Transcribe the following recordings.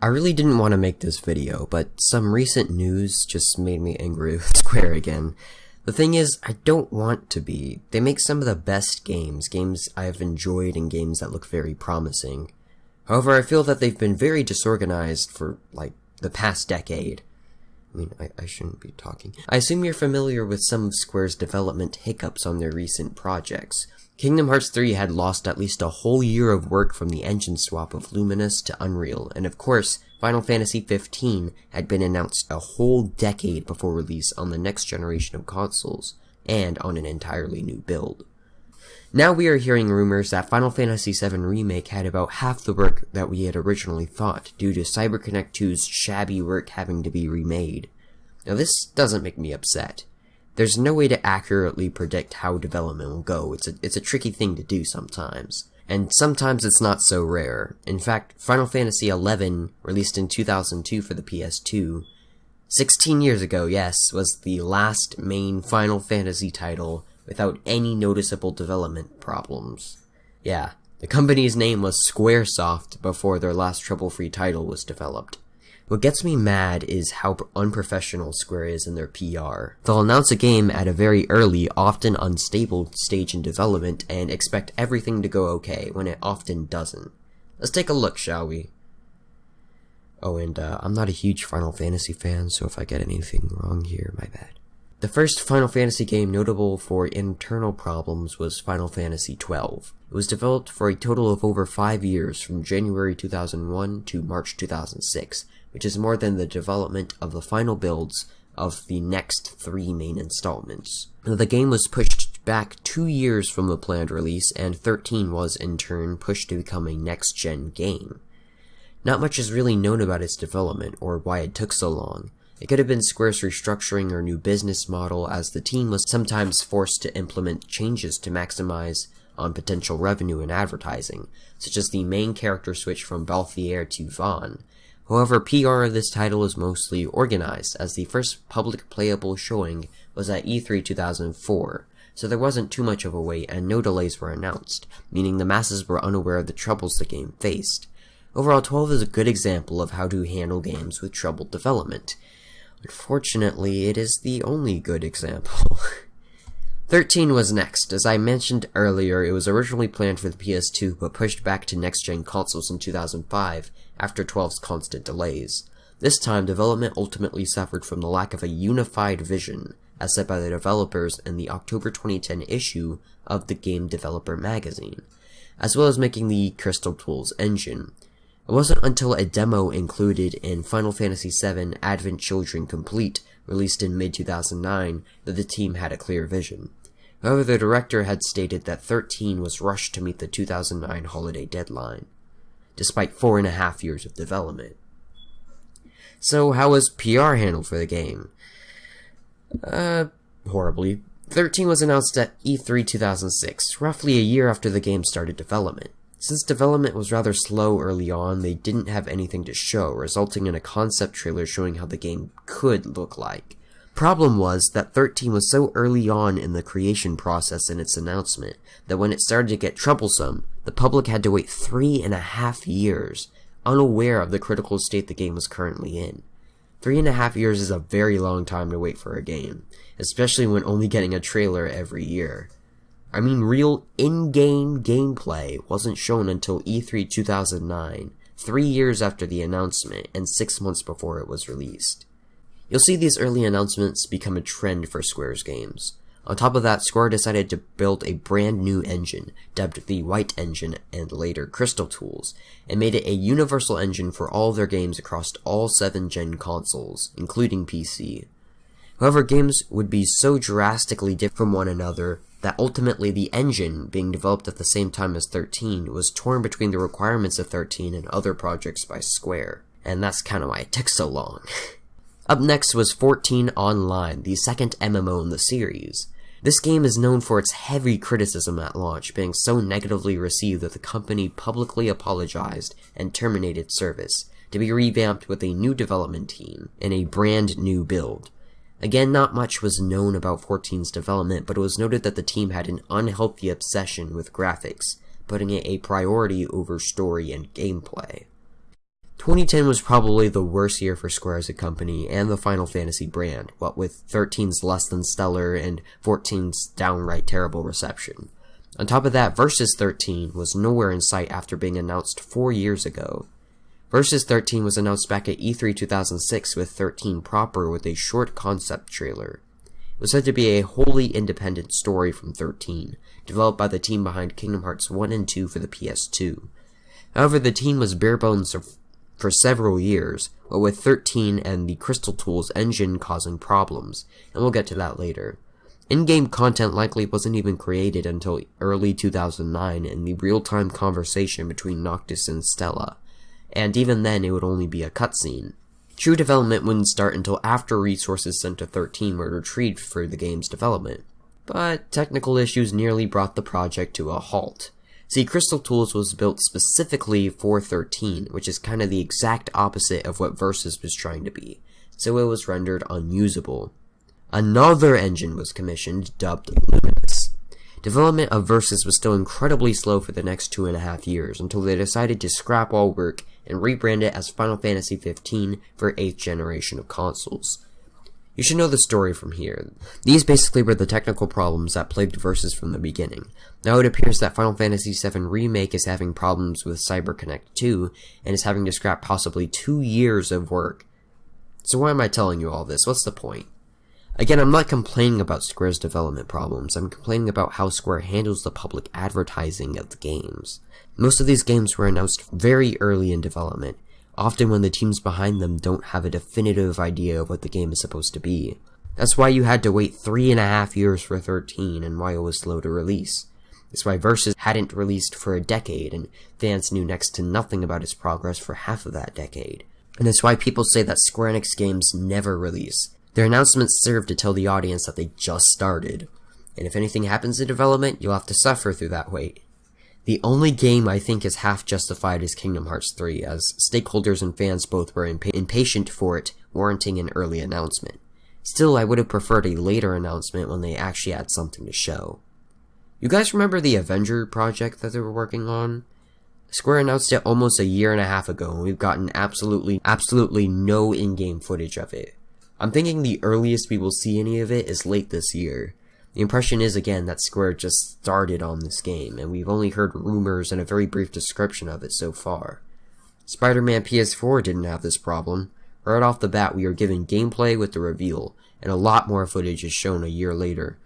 I really didn't want to make this video, but some recent news just made me angry with Square again. The thing is, I don't want to be. They make some of the best games I've enjoyed and games that look very promising. However, I feel that they've been very disorganized for, the past decade. I shouldn't be talking. I assume you're familiar with some of Square's development hiccups on their recent projects. Kingdom Hearts 3 had lost at least a whole year of work from the engine swap of Luminous to Unreal, and of course, Final Fantasy XV had been announced a whole decade before release on the next generation of consoles, and on an entirely new build. Now we are hearing rumors that Final Fantasy VII Remake had about half the work that we had originally thought, due to CyberConnect 2's shabby work having to be remade. Now this doesn't make me upset. There's no way to accurately predict how development will go. It's a tricky thing to do sometimes. And sometimes it's not so rare. In fact, Final Fantasy XI, released in 2002 for the PS2, 16 years ago, yes, was the last main Final Fantasy title without any noticeable development problems. Yeah, the company's name was Squaresoft before their last trouble-free title was developed. What gets me mad is how unprofessional Square is in their PR. They'll announce a game at a very early, often unstable stage in development and expect everything to go okay, when it often doesn't. Let's take a look, shall we? Oh, and I'm not a huge Final Fantasy fan, so if I get anything wrong here, my bad. The first Final Fantasy game notable for internal problems was Final Fantasy XII. It was developed for a total of over 5 years, from January 2001 to March 2006, which is more than the development of the final builds of the next 3 main installments. The game was pushed back 2 years from the planned release, and 13 was in turn pushed to become a next-gen game. Not much is really known about its development, or why it took so long. It could have been Square's restructuring or new business model, as the team was sometimes forced to implement changes to maximize on potential revenue and advertising, such as the main character switch from Balthier to Vaughn. However, PR of this title is mostly organized, as the first public playable showing was at E3 2004, so there wasn't too much of a wait and no delays were announced, meaning the masses were unaware of the troubles the game faced. Overall, 12 is a good example of how to handle games with troubled development. Unfortunately, it is the only good example. 13 was next. As I mentioned earlier, it was originally planned for the PS2, but pushed back to next-gen consoles in 2005, after 12's constant delays. This time, development ultimately suffered from the lack of a unified vision, as said by the developers in the October 2010 issue of the Game Developer magazine, as well as making the Crystal Tools engine. It wasn't until a demo included in Final Fantasy VII Advent Children Complete, released in mid-2009, that the team had a clear vision. However, the director had stated that 13 was rushed to meet the 2009 holiday deadline, despite 4.5 years of development. So how was PR handled for the game? Horribly. 13 was announced at E3 2006, roughly a year after the game started development. Since development was rather slow early on, they didn't have anything to show, resulting in a concept trailer showing how the game could look like. Problem was that 13 was so early on in the creation process in its announcement that when it started to get troublesome, the public had to wait 3.5 years, unaware of the critical state the game was currently in. 3.5 years is a very long time to wait for a game, especially when only getting a trailer every year. I mean, real in-game gameplay wasn't shown until E3 2009, 3 years after the announcement and 6 months before it was released. You'll see these early announcements become a trend for Square's games. On top of that, Square decided to build a brand new engine, dubbed the White Engine and later Crystal Tools, and made it a universal engine for all their games across all 7th-gen consoles, including PC. However, games would be so drastically different from one another that ultimately the engine, being developed at the same time as 13, was torn between the requirements of 13 and other projects by Square, and that's kinda why it took so long. Up next was 14 Online, the second MMO in the series. This game is known for its heavy criticism at launch, being so negatively received that the company publicly apologized and terminated service, to be revamped with a new development team and a brand new build. Again, not much was known about 14's development, but it was noted that the team had an unhealthy obsession with graphics, putting it a priority over story and gameplay. 2010 was probably the worst year for Square as a company and the Final Fantasy brand, what with 13's less than stellar and 14's downright terrible reception. On top of that, Versus 13 was nowhere in sight after being announced 4 years ago. Versus 13 was announced back at E3 2006 with 13 proper with a short concept trailer. It was said to be a wholly independent story from 13, developed by the team behind Kingdom Hearts 1 and 2 for the PS2. However, the team was bare bones for several years, but with 13 and the Crystal Tools engine causing problems, and we'll get to that later. In-game content likely wasn't even created until early 2009 in the real-time conversation between Noctis and Stella, and even then it would only be a cutscene. True development wouldn't start until after resources sent to 13 were retrieved for the game's development. But technical issues nearly brought the project to a halt. See, Crystal Tools was built specifically for 13, which is kind of the exact opposite of what Versus was trying to be, so it was rendered unusable. Another engine was commissioned, dubbed Luminous. Development of Versus was still incredibly slow for the next 2.5 years, until they decided to scrap all work and rebrand it as Final Fantasy 15 for 8th generation of consoles. You should know the story from here. These basically were the technical problems that plagued Versus from the beginning. Now it appears that Final Fantasy VII Remake is having problems with CyberConnect 2, and is having to scrap possibly 2 years of work. So why am I telling you all this? What's the point? Again, I'm not complaining about Square's development problems, I'm complaining about how Square handles the public advertising of the games. Most of these games were announced very early in development, often when the teams behind them don't have a definitive idea of what the game is supposed to be. That's why you had to wait 3.5 years for 13 and why it was slow to release. That's why Versus hadn't released for a decade and fans knew next to nothing about its progress for half of that decade. And it's why people say that Square Enix games never release. Their announcements serve to tell the audience that they just started, and if anything happens in development, you'll have to suffer through that wait. The only game I think is half justified is Kingdom Hearts 3, as stakeholders and fans both were impatient for it, warranting an early announcement. Still, I would have preferred a later announcement when they actually had something to show. You guys remember the Avenger project that they were working on? Square announced it almost a year and a half ago, and we've gotten absolutely no in-game footage of it. I'm thinking the earliest we will see any of it is late this year. The impression is again that Square just started on this game, and we've only heard rumors and a very brief description of it so far. Spider-Man PS4 didn't have this problem. Right off the bat we are given gameplay with the reveal, and a lot more footage is shown a year later,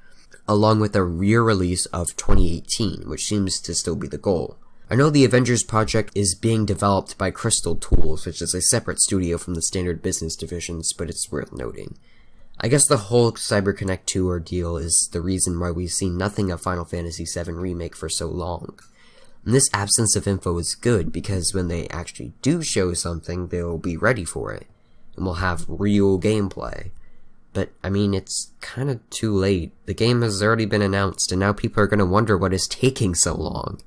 along with a rear release of 2018, which seems to still be the goal. I know the Avengers project is being developed by Crystal Tools, which is a separate studio from the standard business divisions, but it's worth noting. I guess the whole CyberConnect 2 ordeal is the reason why we've seen nothing of Final Fantasy VII Remake for so long. And this absence of info is good, because when they actually do show something, they'll be ready for it, and we'll have real gameplay. But, I mean, it's kinda too late. The game has already been announced, and now people are gonna wonder what is taking so long.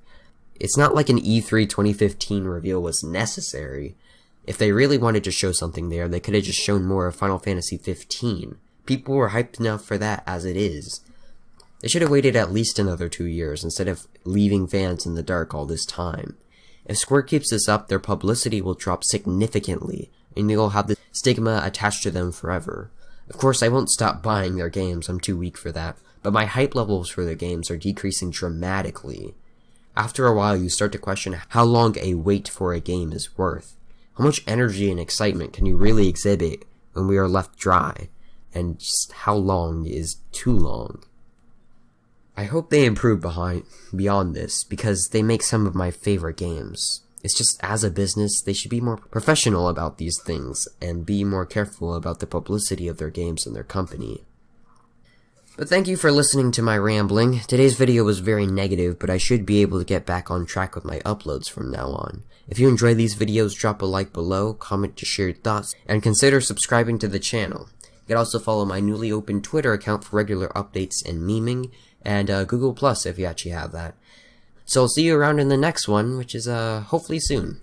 It's not like an E3 2015 reveal was necessary. If they really wanted to show something there, they could have just shown more of Final Fantasy 15. People were hyped enough for that as it is. They should have waited at least another 2 years instead of leaving fans in the dark all this time. If Square keeps this up, their publicity will drop significantly, and they'll have the stigma attached to them forever. Of course, I won't stop buying their games, I'm too weak for that, but my hype levels for their games are decreasing dramatically. After a while, you start to question how long a wait for a game is worth. How much energy and excitement can you really exhibit when we are left dry? And just how long is too long? I hope they improve beyond this, because they make some of my favorite games. It's just, as a business, they should be more professional about these things, and be more careful about the publicity of their games and their company. But thank you for listening to my rambling. Today's video was very negative, but I should be able to get back on track with my uploads from now on. If you enjoy these videos, drop a like below, comment to share your thoughts, and consider subscribing to the channel. You can also follow my newly opened Twitter account for regular updates and memeing, and Google Plus if you actually have that. So I'll see you around in the next one, which is hopefully soon.